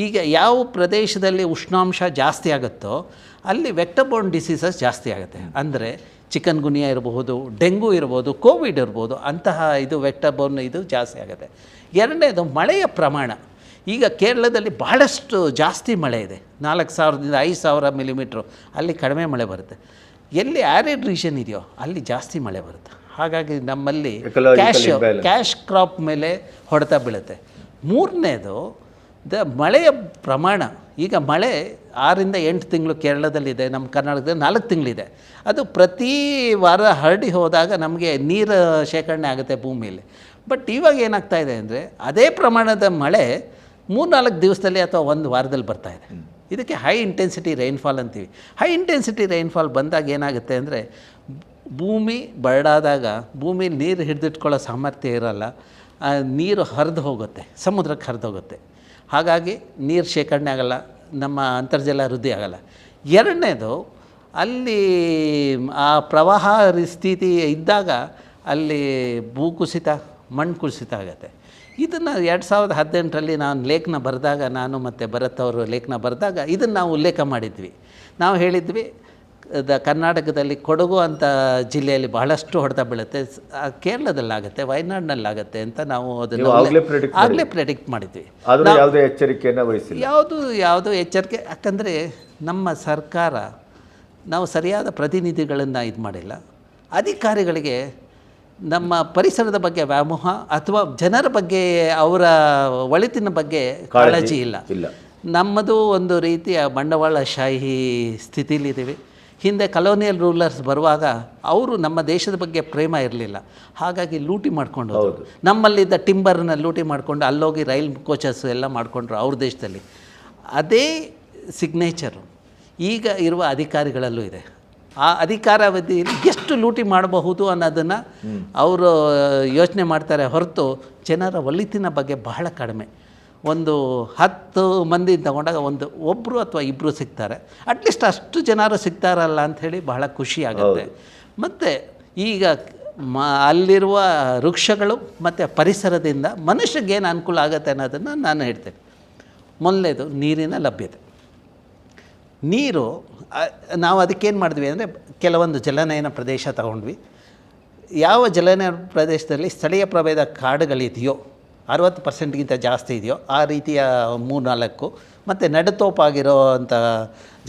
ಈಗ ಯಾವ ಪ್ರದೇಶದಲ್ಲಿ ಉಷ್ಣಾಂಶ ಜಾಸ್ತಿ ಆಗುತ್ತೋ ಅಲ್ಲಿ ವೆಕ್ಟರ್ಬೋರ್ನ್ ಡಿಸೀಸಸ್ ಜಾಸ್ತಿ ಆಗುತ್ತೆ. ಅಂದರೆ ಚಿಕನ್ ಗುನಿಯಾ ಇರಬಹುದು, ಡೆಂಗು ಇರ್ಬೋದು, ಕೋವಿಡ್ ಇರ್ಬೋದು, ಅಂತಹ ಇದು ವೆಕ್ಟರ್ಬೋರ್ನ್ ಇದು ಜಾಸ್ತಿ ಆಗುತ್ತೆ. ಎರಡನೇದು ಮಳೆಯ ಪ್ರಮಾಣ. ಈಗ ಕೇರಳದಲ್ಲಿ ಭಾಳಷ್ಟು ಜಾಸ್ತಿ ಮಳೆ ಇದೆ, 4000ದಿಂದ 5000 ಮಿಲಿಮೀಟ್ರು, ಅಲ್ಲಿ ಕಡಿಮೆ ಮಳೆ ಬರುತ್ತೆ. ಎಲ್ಲಿ ಆ್ಯರಿಡ್ ರೀಜನ್ ಇದೆಯೋ ಅಲ್ಲಿ ಜಾಸ್ತಿ ಮಳೆ ಬರುತ್ತೆ. ಹಾಗಾಗಿ ನಮ್ಮಲ್ಲಿ ಕ್ಯಾಶ್ ಕ್ರಾಪ್ ಮೇಲೆ ಹೊಡೆತ ಬೀಳುತ್ತೆ. ಮೂರನೇದು ಮಳೆಯ ಪ್ರಮಾಣ. ಈಗ ಮಳೆ 6ರಿಂದ 8 ತಿಂಗಳು ಕೇರಳದಲ್ಲಿದೆ, ನಮ್ಮ ಕರ್ನಾಟಕದಲ್ಲಿ 4 ತಿಂಗಳಿದೆ. ಅದು ಪ್ರತಿ ವಾರ ಹರಡಿ ಹೋದಾಗ ನಮಗೆ ನೀರು ಶೇಖರಣೆ ಆಗುತ್ತೆ ಭೂಮಿಯಲ್ಲಿ. ಬಟ್ ಇವಾಗ ಏನಾಗ್ತಾ ಇದೆ ಅಂದರೆ ಅದೇ ಪ್ರಮಾಣದ ಮಳೆ 3-4 ದಿವಸದಲ್ಲಿ ಅಥವಾ 1 ವಾರದಲ್ಲಿ ಬರ್ತಾ ಇದೆ. ಇದಕ್ಕೆ ಹೈ ಇಂಟೆನ್ಸಿಟಿ ರೈನ್ಫಾಲ್ ಅಂತೀವಿ. ಹೈ ಇಂಟೆನ್ಸಿಟಿ ರೈನ್ಫಾಲ್ ಬಂದಾಗ ಏನಾಗುತ್ತೆ ಅಂದರೆ ಭೂಮಿ ಬರಡಾದಾಗ ಭೂಮಿಲಿ ನೀರು ಹಿಡಿದಿಟ್ಕೊಳ್ಳೋ ಸಾಮರ್ಥ್ಯ ಇರೋಲ್ಲ, ನೀರು ಹರಿದು ಹೋಗುತ್ತೆ, ಸಮುದ್ರಕ್ಕೆ ಹರಿದು ಹೋಗುತ್ತೆ. ಹಾಗಾಗಿ ನೀರು ಶೇಖರಣೆ ಆಗೋಲ್ಲ, ನಮ್ಮ ಅಂತರ್ಜಲ ವೃದ್ಧಿ ಆಗೋಲ್ಲ. ಎರಡನೇದು, ಅಲ್ಲಿ ಆ ಪ್ರವಾಹ ಸ್ಥಿತಿ ಇದ್ದಾಗ ಅಲ್ಲಿ ಭೂಕುಸಿತ, ಮಣ್ಣು ಕುಸಿತ ಆಗುತ್ತೆ. ಇದನ್ನು 2018ರಲ್ಲಿ ನಾನು ಲೇಖನ ಬರೆದಾಗ, ನಾನು ಮತ್ತು ಭರತ್ ಅವರು ಲೇಖನ ಬರೆದಾಗ ಇದನ್ನು ನಾವು ಉಲ್ಲೇಖ ಮಾಡಿದ್ವಿ. ನಾವು ಹೇಳಿದ್ವಿ ಕರ್ನಾಟಕದಲ್ಲಿ ಕೊಡಗು ಅಂತ ಜಿಲ್ಲೆಯಲ್ಲಿ ಬಹಳಷ್ಟು ಹೊಡೆತ ಬೀಳುತ್ತೆ, ಕೇರಳದಲ್ಲಾಗುತ್ತೆ, ವಯನಾಡಿನಲ್ಲಾಗುತ್ತೆ ಅಂತ ನಾವು ಅದನ್ನು ಆಗಲೇ ಪ್ರೆಡಿಕ್ಟ್ ಮಾಡಿದ್ವಿ. ಯಾವುದೇ ಎಚ್ಚರಿಕೆಯನ್ನು ವಹಿಸಿಲ್ಲ, ಯಾವುದು ಎಚ್ಚರಿಕೆ. ಯಾಕಂದರೆ ನಮ್ಮ ಸರ್ಕಾರ ನಾವು ಸರಿಯಾದ ಪ್ರತಿನಿಧಿಗಳನ್ನು ಇದು ಮಾಡಿಲ್ಲ. ಅಧಿಕಾರಿಗಳಿಗೆ ನಮ್ಮ ಪರಿಸರದ ಬಗ್ಗೆ ವ್ಯಾಮೋಹ ಅಥವಾ ಜನರ ಬಗ್ಗೆ ಅವರ ಒಳಿತಿನ ಬಗ್ಗೆ ಕಾಳಜಿ ಇಲ್ಲ. ನಮ್ಮದು ಒಂದು ರೀತಿಯ ಬಂಡವಾಳಶಾಹಿ ಸ್ಥಿತಿಲಿದ್ದೀವಿ. ಹಿಂದೆ ಕಲೋನಿಯಲ್ ರೂಲರ್ಸ್ ಬರುವಾಗ ಅವರು ನಮ್ಮ ದೇಶದ ಬಗ್ಗೆ ಪ್ರೇಮ ಇರಲಿಲ್ಲ, ಹಾಗಾಗಿ ಲೂಟಿ ಮಾಡಿಕೊಂಡು ನಮ್ಮಲ್ಲಿದ್ದ ಟಿಂಬರ್ನ ಲೂಟಿ ಮಾಡಿಕೊಂಡು ಅಲ್ಲೋಗಿ ರೈಲ್ ಕೋಚಸ್ ಎಲ್ಲ ಮಾಡಿಕೊಂಡ್ರು ಅವ್ರ ದೇಶದಲ್ಲಿ. ಅದೇ ಸಿಗ್ನೇಚರು ಈಗ ಇರುವ ಅಧಿಕಾರಿಗಳಲ್ಲೂ ಇದೆ. ಆ ಅಧಿಕಾರಾವಧಿಯಲ್ಲಿ ಎಷ್ಟು ಲೂಟಿ ಮಾಡಬಹುದು ಅನ್ನೋದನ್ನು ಅವರು ಯೋಚನೆ ಮಾಡ್ತಾರೆ ಹೊರತು ಜನರ ಒಳಿತಿನ ಬಗ್ಗೆ ಬಹಳ ಕಡಿಮೆ. ಒಂದು 10 ಮಂದಿ ತಗೊಂಡಾಗ ಒಬ್ಬರು ಅಥವಾ ಇಬ್ಬರು ಸಿಗ್ತಾರೆ, ಅಟ್ಲೀಸ್ಟ್ ಅಷ್ಟು ಜನರು ಸಿಗ್ತಾರಲ್ಲ ಅಂಥೇಳಿ ಬಹಳ ಖುಷಿ ಆಗುತ್ತೆ. ಮತ್ತು ಈಗ ಅಲ್ಲಿರುವ ವೃಕ್ಷಗಳು ಮತ್ತು ಪರಿಸರದಿಂದ ಮನುಷ್ಯಗೇನು ಅನುಕೂಲ ಆಗುತ್ತೆ ಅನ್ನೋದನ್ನು ನಾನು ಹೇಳ್ತೇನೆ. ಮೊದಲನೇದು ನೀರಿನ ಲಭ್ಯತೆ. ನೀರು ನಾವು ಅದಕ್ಕೇನು ಮಾಡಿದ್ವಿ ಅಂದರೆ ಕೆಲವೊಂದು ಜಲನಯನ ಪ್ರದೇಶ ತಗೊಂಡ್ವಿ. ಯಾವ ಜಲನಯನ ಪ್ರದೇಶದಲ್ಲಿ ಸ್ಥಳೀಯ ಪ್ರಭೇದ ಕಾಡುಗಳಿದೆಯೋ 60%ಗಿಂತ ಜಾಸ್ತಿ ಇದೆಯೋ ಆ ರೀತಿಯ 3-4, ಮತ್ತು ನಡುತೋಪಾಗಿರೋವಂಥ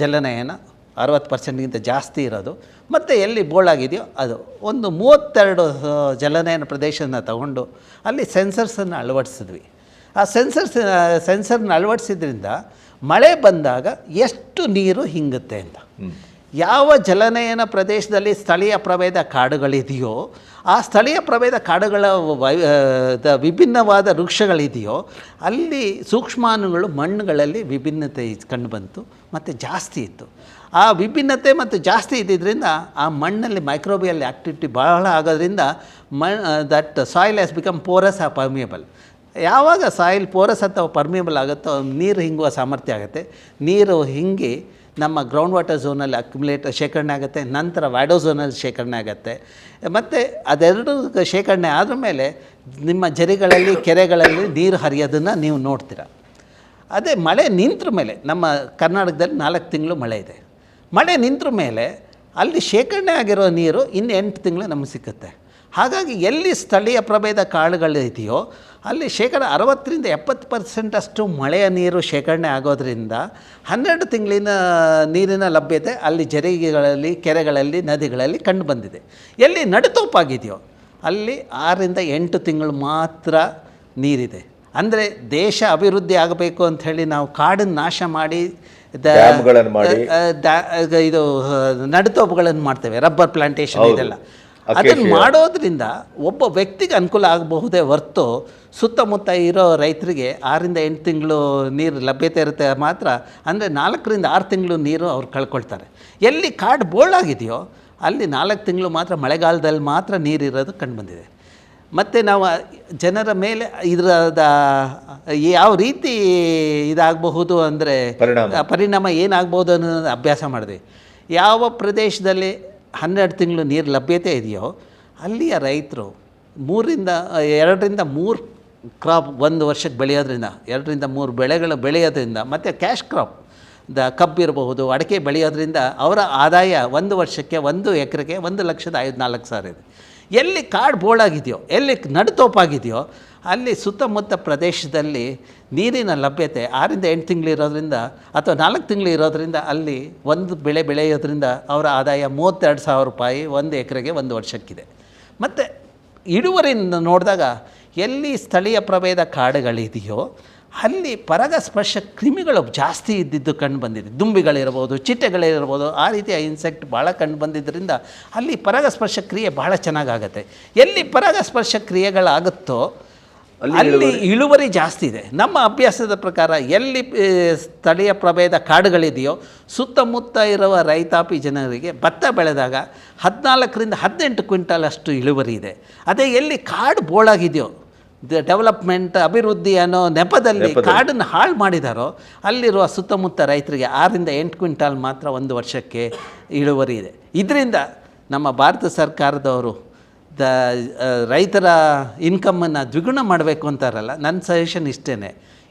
ಜಲನಯನ 60%ಗಿಂತ ಜಾಸ್ತಿ ಇರೋದು, ಮತ್ತು ಎಲ್ಲಿ ಬೋಳಾಗಿದೆಯೋ ಅದು ಒಂದು 32 ಜಲನಯನ ಪ್ರದೇಶನ ತಗೊಂಡು ಅಲ್ಲಿ ಸೆನ್ಸರ್ಸನ್ನು ಅಳವಡಿಸಿದ್ವಿ. ಆ ಸೆನ್ಸರ್ನ ಅಳವಡಿಸಿದ್ರಿಂದ ಮಳೆ ಬಂದಾಗ ಎಷ್ಟು ನೀರು ಹಿಂಗುತ್ತೆ ಅಂತ. ಯಾವ ಜಲನಯನ ಪ್ರದೇಶದಲ್ಲಿ ಸ್ಥಳೀಯ ಪ್ರಭೇದ ಕಾಡುಗಳಿದೆಯೋ ಆ ಸ್ಥಳೀಯ ಪ್ರಭೇದ ಕಾಡುಗಳ ವಿಭಿನ್ನವಾದ ವೃಕ್ಷಗಳಿದೆಯೋ ಅಲ್ಲಿ ಸೂಕ್ಷ್ಮಾಣುಗಳು ಮಣ್ಣುಗಳಲ್ಲಿ ವಿಭಿನ್ನತೆ ಕಂಡುಬಂತು ಮತ್ತು ಜಾಸ್ತಿ ಇತ್ತು. ಆ ವಿಭಿನ್ನತೆ ಮತ್ತು ಜಾಸ್ತಿ ಇದ್ದಿದ್ದರಿಂದ ಆ ಮಣ್ಣಲ್ಲಿ ಮೈಕ್ರೋಬಿಯಲ್ ಆ್ಯಕ್ಟಿವಿಟಿ ಬಹಳ ಆಗೋದ್ರಿಂದ that soil has become porous or permeable. ಯಾವಾಗ ಸಾಯಿಲ್ ಪೋರಸ್ ಅಥವಾ ಪರ್ಮಿಯಬಲ್ ಆಗುತ್ತೋ ನೀರು ಹಿಂಗುವ ಸಾಮರ್ಥ್ಯ ಆಗುತ್ತೆ. ನೀರು ಹಿಂಗಿ ನಮ್ಮ ಗ್ರೌಂಡ್ ವಾಟರ್ ಝೋನಲ್ಲಿ ಶೇಖರಣೆ ಆಗುತ್ತೆ, ನಂತರ ವ್ಯಾಡೋ ಝೋನಲ್ಲಿ ಶೇಖರಣೆ ಆಗುತ್ತೆ. ಮತ್ತು ಅದೆರಡು ಶೇಖರಣೆ ಆದ ಮೇಲೆ ನಿಮ್ಮ ಝರಿಗಳಲ್ಲಿ ಕೆರೆಗಳಲ್ಲಿ ನೀರು ಹರಿಯೋದನ್ನು ನೀವು ನೋಡ್ತೀರ. ಅದೇ ಮಳೆ ನಿಂತರ ಮೇಲೆ, ನಮ್ಮ ಕರ್ನಾಟಕದಲ್ಲಿ 4 ತಿಂಗಳು ಮಳೆ ಇದೆ. ಮಳೆ ನಿಂತರ ಮೇಲೆ ಅಲ್ಲಿ ಶೇಖರಣೆ ಆಗಿರೋ ನೀರು ಇನ್ನು 8 ತಿಂಗಳು ನಮಗೆ ಸಿಕ್ಕುತ್ತೆ. ಹಾಗಾಗಿ ಎಲ್ಲಿ ಸ್ಥಳೀಯ ಪ್ರಭೇದ ಕಾಡುಗಳಿದೆಯೋ ಅಲ್ಲಿ 60-70% ಅಷ್ಟು ಮಳೆಯ ನೀರು ಶೇಖರಣೆ ಆಗೋದ್ರಿಂದ 12 ತಿಂಗಳಿನ ನೀರಿನ ಲಭ್ಯತೆ ಅಲ್ಲಿ ಝರಿಗೆಗಳಲ್ಲಿ, ಕೆರೆಗಳಲ್ಲಿ, ನದಿಗಳಲ್ಲಿ ಕಂಡು ಬಂದಿದೆ. ಎಲ್ಲಿ ನಡುತೋಪಾಗಿದೆಯೋ ಅಲ್ಲಿ 6-8 ತಿಂಗಳು ಮಾತ್ರ ನೀರಿದೆ. ಅಂದರೆ ದೇಶ ಅಭಿವೃದ್ಧಿ ಆಗಬೇಕು ಅಂಥೇಳಿ ನಾವು ಕಾಡನ್ನು ನಾಶ ಮಾಡಿ ಇದು ನಡುತೋಪುಗಳನ್ನು ಮಾಡ್ತೇವೆ, ರಬ್ಬರ್ ಪ್ಲಾಂಟೇಶನ್ ಇದೆಲ್ಲ. ಅದನ್ನು ಮಾಡೋದ್ರಿಂದ ಒಬ್ಬ ವ್ಯಕ್ತಿಗೆ ಅನುಕೂಲ ಆಗಬಹುದೇ ಹೊರತು ಸುತ್ತಮುತ್ತ ಇರೋ ರೈತರಿಗೆ 6-8 ತಿಂಗಳು ನೀರು ಲಭ್ಯತೆ ಇರುತ್ತೆ ಮಾತ್ರ. ಅಂದರೆ 4-6 ತಿಂಗಳು ನೀರು ಅವ್ರು ಕಳ್ಕೊಳ್ತಾರೆ. ಎಲ್ಲಿ ಕಾಡು ಬೋಳಾಗಿದೆಯೋ ಅಲ್ಲಿ 4 ತಿಂಗಳು ಮಾತ್ರ ಮಳೆಗಾಲದಲ್ಲಿ ಮಾತ್ರ ನೀರಿರೋದು ಕಂಡುಬಂದಿದೆ. ಮತ್ತು ನಾವು ಜನರ ಮೇಲೆ ಇದರದ ಯಾವ ರೀತಿ ಇದಾಗಬಹುದು ಅಂದರೆ ಪರಿಣಾಮ ಏನಾಗಬಹುದು ಅನ್ನೋದು ಅಭ್ಯಾಸ ಮಾಡಿದ್ವಿ. ಯಾವ ಪ್ರದೇಶದಲ್ಲಿ 12 ತಿಂಗಳು ನೀರು ಲಭ್ಯತೆ ಇದೆಯೋ ಅಲ್ಲಿಯ ರೈತರು 2-3 ಕ್ರಾಪ್ ಒಂದು ವರ್ಷಕ್ಕೆ ಬೆಳೆಯೋದ್ರಿಂದ, 2-3 ಬೆಳೆಗಳು ಬೆಳೆಯೋದ್ರಿಂದ, ಮತ್ತು ಕ್ಯಾಶ್ ಕ್ರಾಪ್ ಕಬ್ಬು ಇರಬಹುದು, ಅಡಿಕೆ ಬೆಳೆಯೋದ್ರಿಂದ ಅವರ ಆದಾಯ ಒಂದು ವರ್ಷಕ್ಕೆ 1 ಎಕರೆಗೆ 1,54,000 ಇದೆ. ಎಲ್ಲಿ ಕಾಡು ಬೋಳಾಗಿದೆಯೋ, ಎಲ್ಲಿ ನಡುತೋಪಾಗಿದೆಯೋ ಅಲ್ಲಿ ಸುತ್ತಮುತ್ತ ಪ್ರದೇಶದಲ್ಲಿ ನೀರಿನ ಲಭ್ಯತೆ 6 ರಿಂದ 8 ತಿಂಗಳು ಇರೋದ್ರಿಂದ ಅಥವಾ 4 ತಿಂಗಳು ಇರೋದ್ರಿಂದ ಅಲ್ಲಿ ಒಂದು ಬೆಳೆ ಬೆಳೆಯೋದ್ರಿಂದ ಅವರ ಆದಾಯ 32,000 ರೂಪಾಯಿ 1 ಎಕರೆಗೆ 1 ವರ್ಷಕ್ಕಿದೆ. ಮತ್ತು ಇಳುವರಿಯಿಂದ ನೋಡಿದಾಗ ಎಲ್ಲಿ ಸ್ಥಳೀಯ ಪ್ರಭೇದ ಕಾಡುಗಳಿದೆಯೋ ಅಲ್ಲಿ ಪರಾಗಸ್ಪರ್ಶ ಕ್ರಿಮಿಗಳು ಜಾಸ್ತಿ ಇದ್ದಿದ್ದು ಕಂಡು ಬಂದಿದೆ. ದುಂಬಿಗಳಿರ್ಬೋದು, ಚಿಟ್ಟೆಗಳಿರ್ಬೋದು, ಆ ರೀತಿಯ ಇನ್ಸೆಕ್ಟ್ ಭಾಳ ಕಂಡು ಬಂದಿದ್ದರಿಂದ ಅಲ್ಲಿ ಪರಾಗಸ್ಪರ್ಶ ಕ್ರಿಯೆ ಭಾಳ ಚೆನ್ನಾಗಾಗತ್ತೆ. ಎಲ್ಲಿ ಪರಾಗಸ್ಪರ್ಶ ಕ್ರಿಯೆಗಳಾಗುತ್ತೋ ಅಲ್ಲಿ ಇಳುವರಿ ಜಾಸ್ತಿ ಇದೆ. ನಮ್ಮ ಅಭ್ಯಾಸದ ಪ್ರಕಾರ ಎಲ್ಲಿ ಸ್ಥಳೀಯ ಪ್ರಭೇದ ಕಾಡುಗಳಿದೆಯೋ ಸುತ್ತಮುತ್ತ ಇರುವ ರೈತಾಪಿ ಜನರಿಗೆ ಭತ್ತ ಬೆಳೆದಾಗ 14 ರಿಂದ 18 ಕ್ವಿಂಟಲ್ ಅಷ್ಟು ಇಳುವರಿ ಇದೆ. ಅದೇ ಎಲ್ಲಿ ಕಾಡು ಬೋಳಾಗಿದೆಯೋ, ಡೆವಲಪ್ಮೆಂಟ್ ಅಭಿವೃದ್ಧಿ ಅನ್ನೋ ನೆಪದಲ್ಲಿ ಕಾಡನ್ನು ಹಾಳು ಮಾಡಿದಾರೋ ಅಲ್ಲಿರುವ ಸುತ್ತಮುತ್ತ ರೈತರಿಗೆ 6 ರಿಂದ 8 ಕ್ವಿಂಟಾಲ್ ಮಾತ್ರ 1 ವರ್ಷಕ್ಕೆ ಇಳುವರಿ ಇದೆ. ಇದರಿಂದ ನಮ್ಮ ಭಾರತ ಸರ್ಕಾರದವರು ರೈತರ ಇನ್ಕಮನ್ನು ದ್ವಿಗುಣ ಮಾಡಬೇಕು ಅಂತಾರಲ್ಲ, ನನ್ನ ಸಜೆಷನ್ ಇಷ್ಟೇ,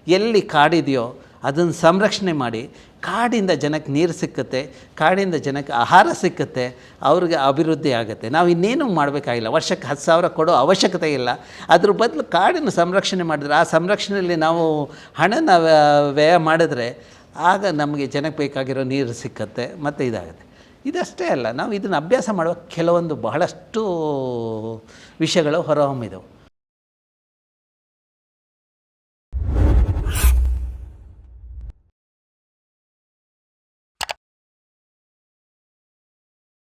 ಎಲ್ಲಿ ಕಾಡಿದೆಯೋ ಅದನ್ನು ಸಂರಕ್ಷಣೆ ಮಾಡಿ, ಕಾಡಿಂದ ಜನಕ್ಕೆ ನೀರು ಸಿಕ್ಕುತ್ತೆ, ಕಾಡಿಂದ ಜನಕ್ಕೆ ಆಹಾರ ಸಿಕ್ಕುತ್ತೆ, ಅವ್ರಿಗೆ ಅಭಿವೃದ್ಧಿ ಆಗುತ್ತೆ. ನಾವು ಇನ್ನೇನು ಮಾಡಬೇಕಾಗಿಲ್ಲ, ವರ್ಷಕ್ಕೆ 10,000 ಕೊಡೋ ಅವಶ್ಯಕತೆ ಇಲ್ಲ. ಅದ್ರ ಬದಲು ಕಾಡಿನ ಸಂರಕ್ಷಣೆ ಮಾಡಿದ್ರೆ, ಆ ಸಂರಕ್ಷಣೆಯಲ್ಲಿ ನಾವು ಹಣನ ವ್ಯಯ ಮಾಡಿದ್ರೆ ಆಗ ನಮಗೆ ಜನಕ್ಕೆ ಬೇಕಾಗಿರೋ ನೀರು ಸಿಕ್ಕತ್ತೆ ಮತ್ತು ಇದಾಗುತ್ತೆ. ಇದಷ್ಟೇ ಅಲ್ಲ, ನಾವು ಇದನ್ನು ಅಭ್ಯಾಸ ಮಾಡುವ ಕೆಲವೊಂದು ಬಹಳಷ್ಟು ವಿಷಯಗಳು ಹೊರಹೊಮ್ಮಿದವು.